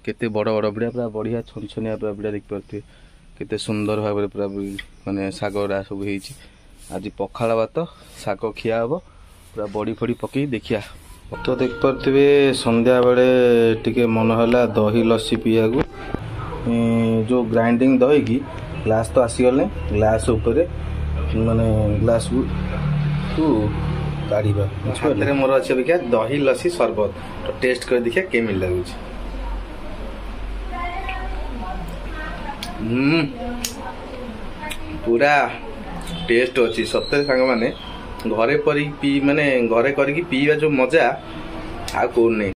केते बड़ बड़ बिड़ा पूरा बढ़िया छनछनिया पूरा बिड़ा देख पारे केते सुंदर भाव पूरा माने सागरा सब होईची। आज पखाड़ भात साग खिया हम पूरा बड़ी फड़ी पकई देखिया। तो देख पारे संध्या बेले टिके मन है दही लस्सी पीया को जो ग्राइंडिंग दही की ग्लास तो आसीगले ग्लास उपरे माने ग्लास को काढ़ा हाथ मोर अच्छे अबिका दही लस्सी शरबत तो टेस्ट कर देखिए केमी लगुच। पूरा टेस्ट अच्छी सत्य सांग माने घरे परी पी माने घरे करके पीवा जो मजा आ को नहीं।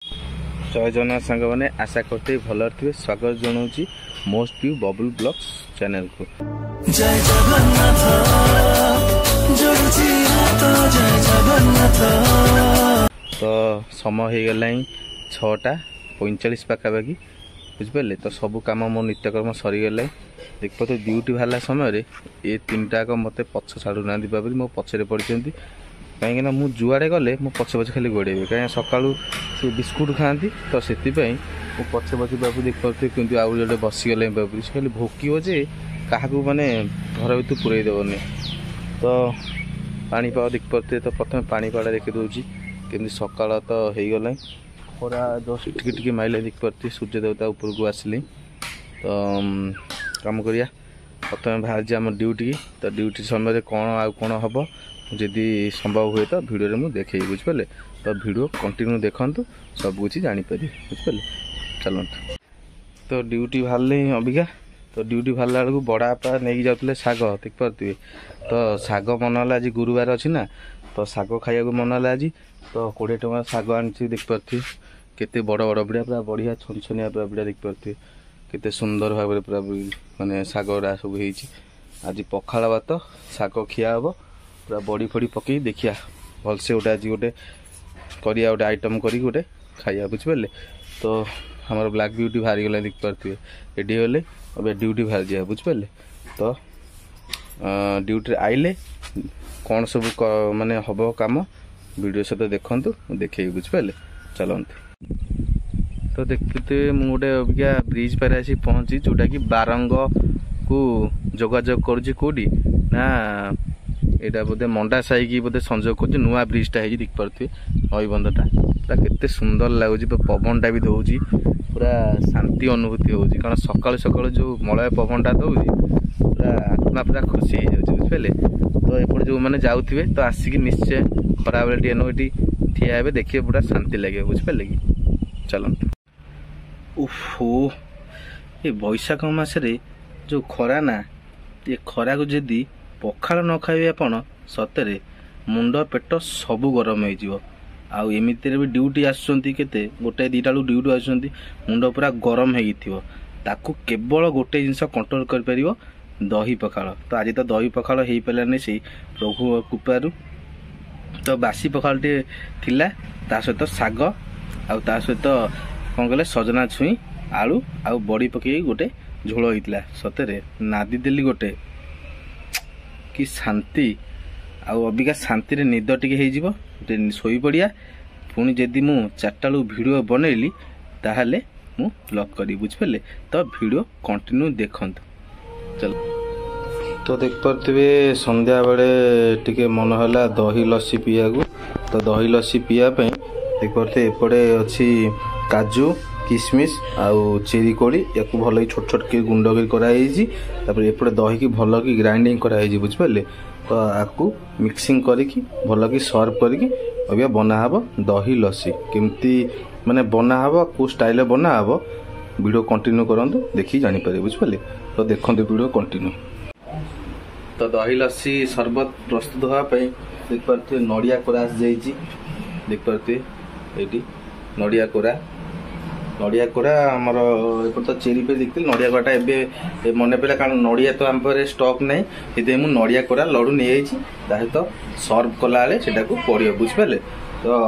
जय जगन्नाथ सांग माने आशा करते भल थे स्वागत जनाऊँ most view bubble blogs channel को। जय जगन्नाथ तो समय हो गला 6:45 पाखापाखि बुझिपारे। तो सब कम मो नित्यकर्म सरीगला देख पाते ड्यूटी बाहर समय ये 3टाक मत पछ छाड़ू ना बाबू मो पछरे पड़ती कहीं मु जुआड़े गले मो पछे पछे खाली गोड़े कहीं सका बिस्कुट खाती तो से पछे पछे बाबू देख पाते कि आउ जो बसीगले बाबू से खाली भोकिव जे क्या माने घर भर पूरे देवनी। तो पानीपाग देख पाते तो प्रथम पानीपाग देखी दूसरी केमती सकाल तो हो गला खरा जस्ट टिके माइले देख पारे सूर्य देवता ऊपर को आसिले। तो कम करिया प्रथम बाहर आम ड्यूटी तो ड्यूटी समय कौन आउ कौन हम जदि संभव हुए तो भिडियो मुझे देखे बुझिपारे। तो भिडियो कंटिन्यू देखु सब कुछ जापर बुझिपारे चलते। तो ड्यूटी बाहर अबिका तो ड्यूटी बाहर बेलू बड़ापा नहीं जाते शाग देख पारे। तो शाग मन है आज गुरुवार अच्छी ना तो शाग खाया मन है आज तो 20 टଙ୍କା शाग आनी देख पारे केते बड़ बड़ बिड़ा पूरा बढ़िया छनछनिया पूरा बिड़ा देख पारे केते सुंदर भाव पूरा माने सागरा सब होईची। आज पखाड़ भात साग खिया हम पूरा बड़ी फड़ी पकई देखिया भलसे गोटे आज गोटे करिया गोटे आइटम करी गोटे खाइया बुझिपारे। तो हमार ब्लैक ब्यूटी बाहरी गला देख पारे रेडी होले अब ड्यूटी बाहर जाए बुझिपारे। तो ड्यूटी आइले कौन सब माने हम कम वीडियो सहित देखु देखे बुझिपारे चलते। तो देखते मुझे अबिका ब्रिज पारे आसी पहुँची जोटा कि बारंग को जोगाजोग करुँची कौटी ना यहाँ बोधे मंडा साई की बोधे संजोग कर नुआ ब्रिजटा है देख पारे नई बंधटा पूरा केते सुंदर लगुच पवनटा भी दौर पूरा शांति अनुभूति हो कारण सका सका जो मलय पवनटा दौर पूरा आत्मा पूरा खुशी हो जाए बुझिपारे। तो एपटे जो मैंने जाऊे तो आसिक निश्चय खरा बेले टे ठिया हे देखिए पूरा शांति लगे बुझिपारे कि चलते। ओहो ये बैशाख मसरे जो खरा ना ये खरा को जदि पखाड़ न खाइबे आपण सतरे मुंड पेट सबू गरम हो आउ एमिति भी ड्यूटी आसुंती केते गोटे 2टा बेलू ड्यूटी आसुंती मुंड पूरा गरम हो ताकू केवल गोटे जिनस कंट्रोल कर परिबो दही पखाड़। तो आज तो दही पखाड़ हो पारानी से प्रभु कृपारू तो बासी पखाड़ टे थिला ता सहित साग आउ ता सहित कौन कहले सजना छुई आलू आउ बड़ी पकई गोटे झोल होता सतरे नादी देली गोटे कि शांति आउ अबिका शांति रे निद टिके गोटे शोई पड़िया पुणी जदि मु 4टा बेलू वीडियो बनैली ताहले मु ब्लॉग करी बुझिपारे। तो वीडियो कंटिन्यू देखंतु चल। तो देख पारे संध्या बेले टिके मन है दही लस्सी पीया को तो दही लस्सी पीया देख पारे एपटे अच्छी काजू किशमिश आउ चेरी कोड़ी या भल छोट छोट के गुंड कर एपटे दही की भल की ग्राइंडिंग कराई बुझिपारे। तो आपको मिक्सिंग करके भल की सर्व करके अबिया बनाहब दही लस्सी केमती माने बनाहब को स्टाइल बनाहब वीडियो कंटिन्यू करंतु देखी जानी पारे बुझिपारे। तो देखंतु वीडियो कंटिन्यू। तो दही लस्सी शरबत प्रस्तुत होगापी देख पारे नड़िया कोरा आसी देख पारे ये नड़िया कोरा आमर एपट तो चेरी पे देखते नड़िया कोराटा ए मन पड़ा कारण नड़िया तो आम पाखे स्टॉक ना ये मुझे नड़िया कोरा लड़ू नहीं तो सर्व कला बेले पड़ो बुझिपारे। तो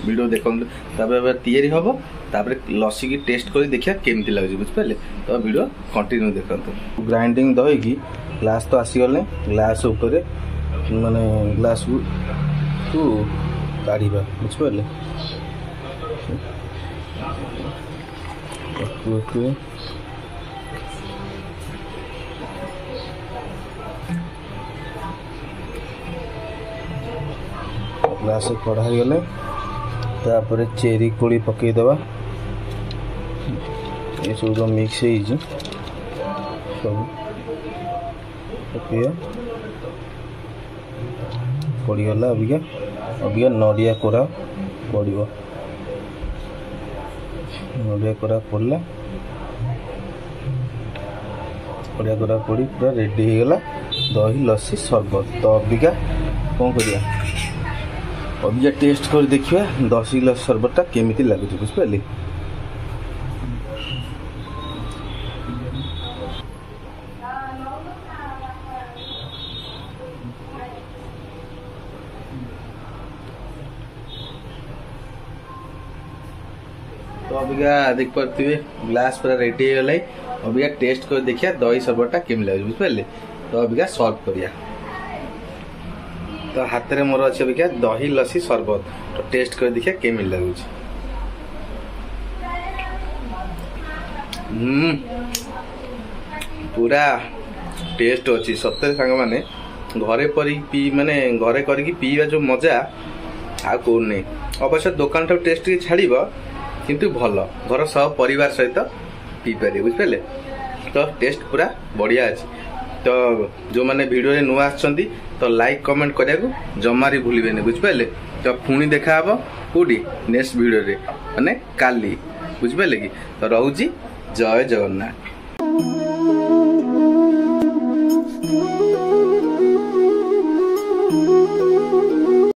वीडियो देखते तैयारी हम तापर लस्सी की टेस्ट कर देखिए केमती लगे बुझिपारे। तो वीडियो कंटिन्यू देखते। ग्राइंडिंग दही की ग्लास तो आसीगले ग्लास उपरे माने ग्लास को काढ़ा बुझिपारे। ग्लास कढ़ा गले तापर चेरी कोड़ी पकईदबा ये सब जो मिक्स हो सब पकईया पड़गला अबिका अबिका नड़िया कोरा पड़ो नड़िया कोरा पड़ला नड़िया कोरा पड़ी पूरा रेडी हो गला दही लस्सी शरबत। तो अबिका कौन करिया अबिका टेस्ट कर देखिए दही लस्सी शरबतटा केमिति लगुच बुझिपारे। तो अबिका देख पारे ग्लास पूरा रेडी हो गला अबिका टेस्ट कर देखिए दही शरबतटा केमी लगे बुझिपारे। तो अबिका सर्व करिया तो हाथ में मोर अच्छे अबिका दही लस्सी शरबत तो टेस्ट कर देखिए केमी लगुच। पूरा टेस्ट अच्छी सत्य सांग माने घरे पी माने घरे करके पीवा जो मजा आ कौन नहीं। अवश्य दुकान ठार टेस्ट छाड़ किंतु भल घर सब परिवार सहित पी पारे बुझिपारे। तो टेस्ट पूरा बढ़िया अच्छी। तो जो मैंने वीडियो नुआ आछंती तो लाइक कमेंट करिया को जमारी भूलिबेनी बुझिपारे। तो पुणी देखा हबो कोडी नेक्स्ट वीडियो रे माने काली बुझिपारे कि। तो रहूची जय जगन्नाथ।